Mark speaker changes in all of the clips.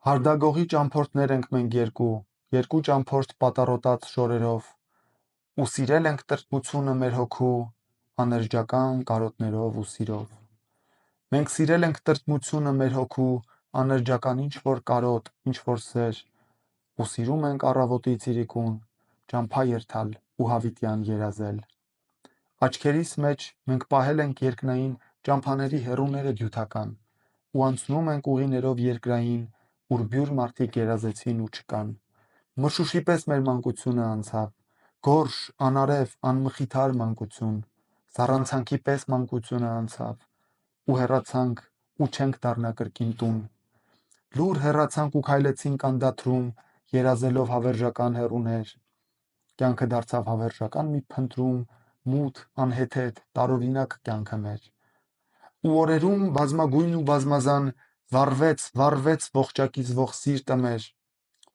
Speaker 1: Հարդագողի ճամփորդներ ենք մենք երկու ճամփորդ պատառոտած շորերով, ու սիրել ենք տրտմությունը մեր հոգու աներճական կարոտներով ու սիրով։ Մենք սիրել ենք տրտմությունը մեր հոգու աներճական ինչ-որ կարոտ, ինչ-որ սեր, ու սիրում ենք առավոտի ցիրիկուն ճամփա երթալ ու հավիտյան երազել։ Աչքերիս մեջ մենք պահել ենք երկնային ճամփաների հեռուները դյութական, ու անցնում ենք ուղիներով երկրային, ուր բյուր մարդիկ երազեցին ու չկան։ Մշուշի պես մեր մանկությունը անցավ, գորշ, անարև, անմխիթար մանկություն, զառանցանքի պես մանկությունը անցավ, ու հեռացանք ու չենք դառնա կրկին տուն։ Լուր հեռացանք ու քայլեցինք անդադրում, երազելով հավերժական հեռուներ։ Կյանքը դարձավ հավերժական մի փնտրում, մութ, անհեթեթ, տարօրինակ կյանքը մեր։ Ու օրերում բազմագույն ու բազմազան վառվեց ողջակից ողջ սիրտը մեր,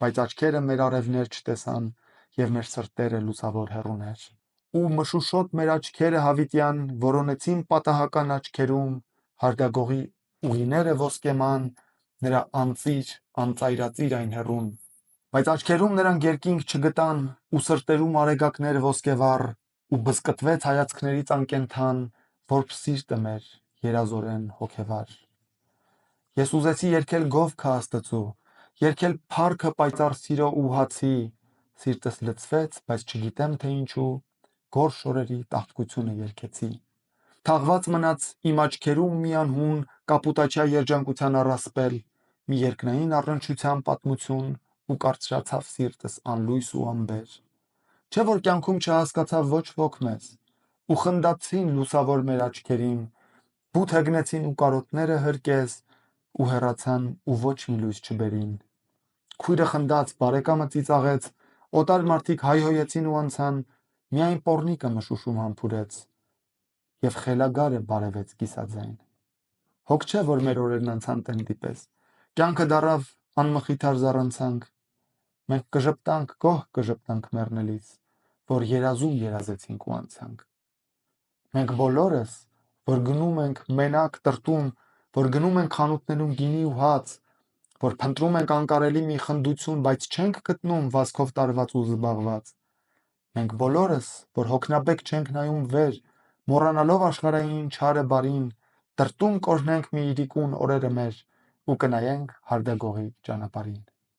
Speaker 1: բայց աչքերը մեր արևներ չտեսան, և մեր սրտերը լուսավոր հեռուներ։ Ու մշուշոտ մեր աչքերը հավիտյան որոնեցին պատահական աչքերում հարդագողի ուղիները ոսկեման, նրա անծիր, անծայրածիր այն հեռուն։ Բայց աչքերում նրանք երկինք չգտան, ու սրտերում արեգակներ ոսկեվառ, ու բզկտվեց հայացքներից անկենդան, որբ սիրտը մեր երազորեն հոգևար։ Ես ուզեցի երգել գովքը Աստծու, երգել փառքը պայծառ սիրո ու հացի, սիրտս լցվեց, բայց չգիտեմ թե ինչու, գորշ օրերի տաղտկությունը երգեցի։ Թաղված մնաց իմ աչքերում մի անհուն կապուտաչյա երջանկության առասպել, մի երկնային առնչության պատմություն, ու կարծրացավ սիրտս անլույս ու անբեր։ Չէ՞ որ կյանքում չհասկացավ ոչ ոք մեզ, ու խնդացին լուսավոր մեր աչքերին, բութ հեգնեցին ու կարոտները հրկեց, ու հեռացան ու ոչ մի լույս չբերին։ Քույրը խնդաց, բարեկամը ծիծաղեց, օտար մարդիկ հայհոյեցին ու անցան, միայն պոռնիկը մշուշում համբուրեց, և խելագարը բարևեց կիսաձայն։ Հոգ չէ, որ մեր օրերն անցան տենդի պես, կյանքը դառավ անմխիթար զառանցանք, մենք կժպտանք, գոհ կժպտանք մեռնելիս, որ երազում երազեցինք ու անցանք։ Մենք բոլորս, որ գնում ենք մենակ տրտում, որ գնում ենք խանութներում գինի ու հաց, որ փնտրում ենք անկարելի մի խնդություն, բայց չենք գտնում վազքով տարված ու զբաղված։ Մենք բոլորս, որ հոգնաբեկ չենք նայում վեր, մոռանալով աշխարհային չարը բարին, տրտում կօրհնենք մի իրիկուն օրերը մեր ու կնայենք հարդագողի ճանապարհին։